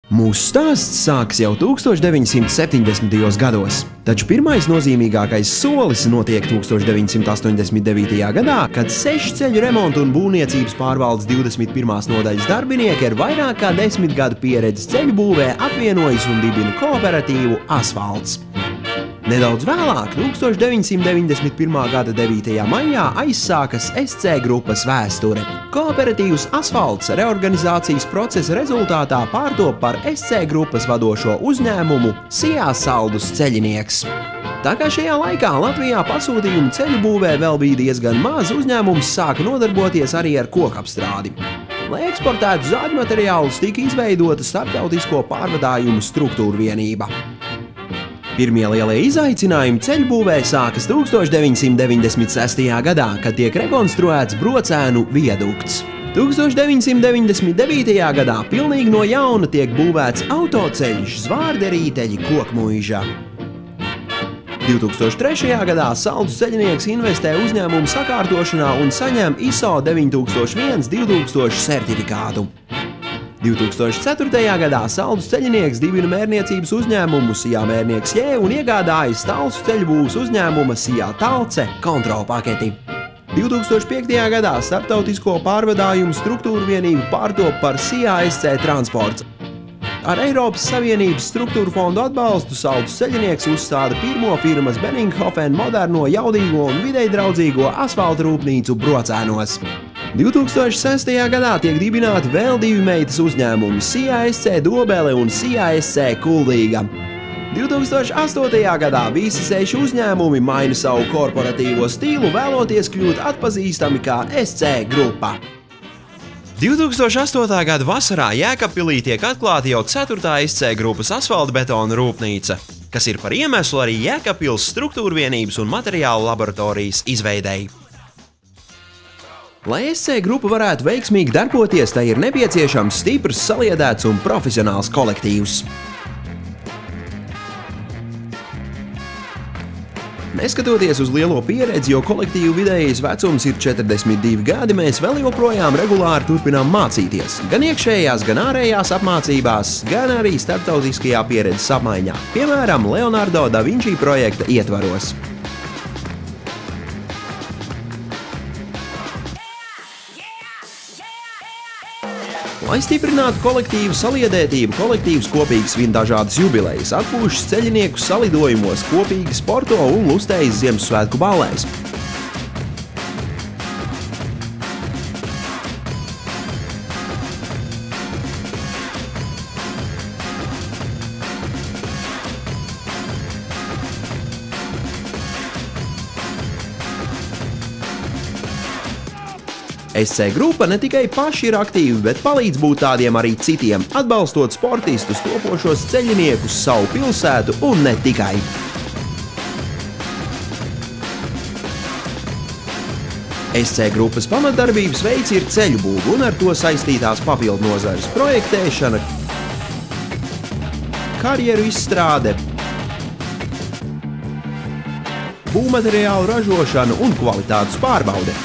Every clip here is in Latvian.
Mūsu stāsts sākas jau 1970. gados, taču pirmais nozīmīgākais solis notiek 1989. gadā, kad 6 ceļu remontu un būvniecības pārvaldes 21. nodaļas darbinieki ar vairāk kā 10 gadu pieredzi ceļu būvē apvienojas un dibina kooperatīvu Asfalts. Nedaudz vēlāk, 1991. gada 9. maijā aizsākas SC grupas vēsture. Kooperatīvs Asfalts reorganizācijas procesa rezultātā pārtop par SC grupas vadošo uzņēmumu Sijā Saldus ceļinieks. Tā kā šajā laikā Latvijā pasūtījumu ceļu būvē vēl bija diezgan maz, uzņēmums sāka nodarboties arī ar kokapstrādi. Lai eksportētu zāģu materiālus, tika izveidota starptautisko pārvadājumu struktūra vienība. Pirmie lielie izaicinājumi ceļbūvē sākas 1996. gadā, kad tiek rekonstruēts Brocēnu viadukts. 1999. gadā pilnīgi no jauna tiek būvēts autoceļš Zvārde-Rīteļi Kokmuiža. 2003. gadā Saldus ceļinieks investē uzņēmumu sakārtošanā un saņem ISO 9001-2000 certifikātu. 2004. gadā Saldus ceļinieks dibina mērniecības uzņēmumu Sijā Mērnieks J un iegādājas Talsu ceļbūves uzņēmuma Sijā Talce kontrolpaketi. 2005. gadā starptautisko pārvadājumu struktūru vienību pārtop par Sijā SC Transports. Ar Eiropas Savienības struktūru fondu atbalstu Saldus ceļinieks uzstāda pirmo firmas Benninghofen moderno, jaudīgo un videi draudzīgo asfalta rūpnīcu Brocēnos. 2006. gadā tiek dibināti vēl divi meitas uzņēmumi Sijā SC Dobele un Sijā SC Kuldīga. 2008. gadā visi 6 uzņēmumi maina savu korporatīvo stilu, vēloties kļūt atpazīstami kā SC grupa. 2008. gada vasarā Jēkabpilī tiek atklāta jau 4. SC grupas asfaltbetona rūpnīca, kas ir par iemeslu arī Jēkabpils struktūra vienības un materiālu laboratorijas izveidei. Lai SC grupa varētu veiksmīgi darboties, tai ir nepieciešams stiprs, saliedēts un profesionāls kolektīvs. Neskatoties uz lielo pieredzi, jo kolektīvu vidējais vecums ir 42 gadi, mēs vēl joprojām regulāri turpinām mācīties. Gan iekšējās, gan ārējās apmācībās, gan arī starptautiskajā pieredzes apmaiņā. Piemēram, Leonardo da Vinci projekta ietvaros. Lai stiprinātu kolektīvu saliedētību, kolektīvs kopīgi svin dažādas jubilejas, atpūšas ceļiniekus salidojumos, kopīgi sporto un lustējas Ziemassvētku ballēs. SC grupa ne tikai paši ir aktīvi, bet palīdz būt tādiem arī citiem, atbalstot sportistus, topošos ceļiniekus, savu pilsētu un ne tikai. SC grupas pamatdarbības veids ir ceļu būve un ar to saistītās papildu nozares projektēšana, karjeru izstrāde, būvmateriālu ražošana un kvalitātes pārbaude.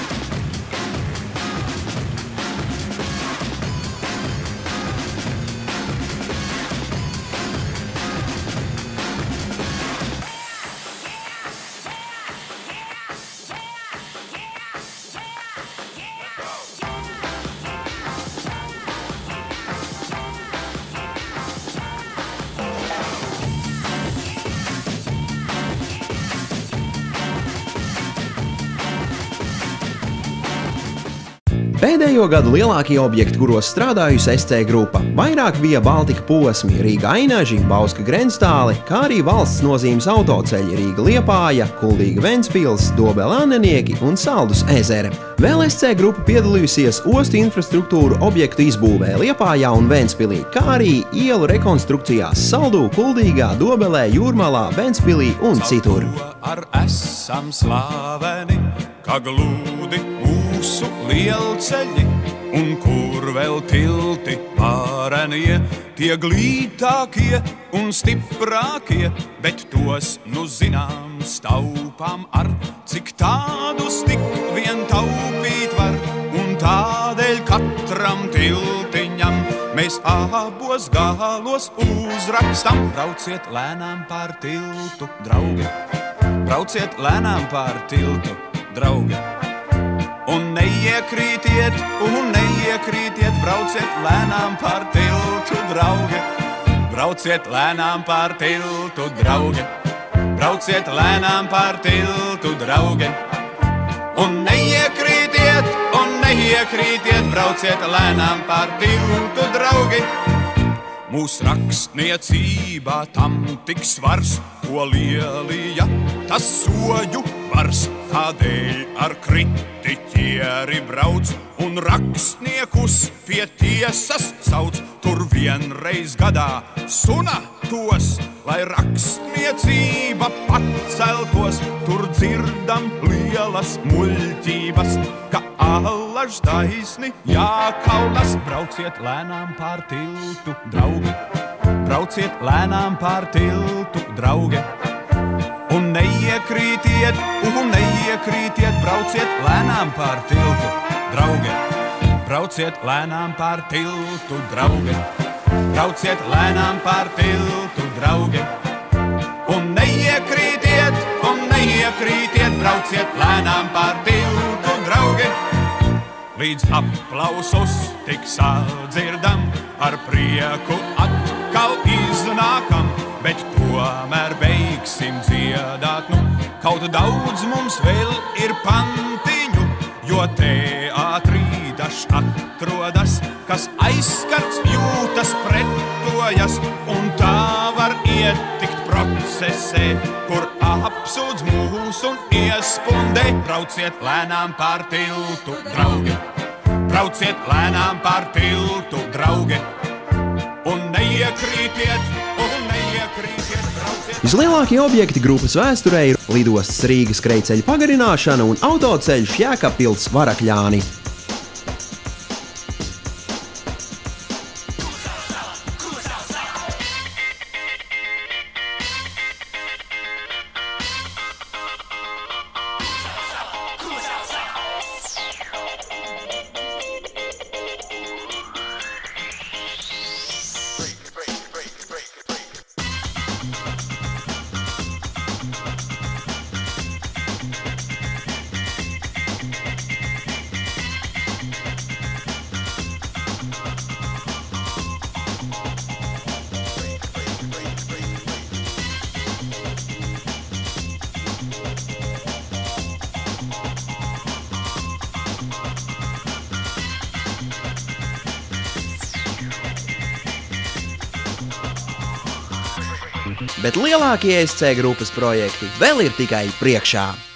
Pēdējo gadu lielākie objekti, kuros strādājusi SC grupa, vairāk Via Baltika posmi, Rīga-Ainaži, Bauska-Grenstāle, kā arī valsts nozīmes autoceļi Rīga-Liepāja, Kuldīga-Ventspils, Dobele-Annenieki un Saldus ezere. Vēl SC grupa piedalījusies ostu infrastruktūru objektu izbūvē Liepājā un Ventspilī, kā arī ielu rekonstrukcijās Saldū, Kuldīgā, Dobelē, Jūrmalā, Ventspilī un citur. Ar esam slāveni, kā glūdi mūsu lielceļi, un kur vēl tilti pārenie, tie glītākie un stiprākie, bet tos nu zināms taupām ar, cik tādus tik vien taupīt var, un tādēļ katram tiltiņam mēs abos galos uzrakstam. Brauciet lēnām pār tiltu, draugi, brauciet lēnām pār tiltu, draugi. Un neiekrītiet, brauciet lēnām pār tiltu, draugi. Brauciet lēnām pār tiltu, draugi. Brauciet lēnām pār tiltu, draugi. Un neiekrītiet, brauciet lēnām pār tiltu, draugi. Mūsu rakstniecībā tam tik svars, ko lielija tas soļu bars. Tādēļ ar kritiķieri brauc un rakstniekus pie tiesas sauc. Tur vienreiz gadā suna tos, lai rakstniecība paceltos. Tur dzirdam lielas muļķības, ka allaž taisni jākaunas. Brauciet lēnām pār tiltu, draugi, brauciet lēnām pār tiltu, draugi. Un neiekrītiet, brauciet lēnām pār tiltu, draugi. Brauciet lēnām pār tiltu, draugi. Brauciet lēnām pār tiltu, draugi. Un neiekrītiet, brauciet lēnām pār tiltu, draugi. Līdz aplausus tik sadzirdam, ar prieku atkal iznākam. Bet tomēr beigsim dziedāt, nu, kaut daudz mums vēl ir pantiņu, jo teātrī dažs atrodas, kas aizskarts jūtas pretojas, un tā var ietikt procesē, kur apsūdz mūs un iespundē. Brauciet lēnām pār tiltu, draugi, brauciet lēnām pār tiltu, draugi, un neiekrītiet, brauciet. Vislielākie objekti grupas vēsturē ir lidostas Rīgas skrejceļa pagarināšana un autoceļš Jēkabpils – Varakļāni. Bet lielākie SC grupas projekti vēl ir tikai priekšā.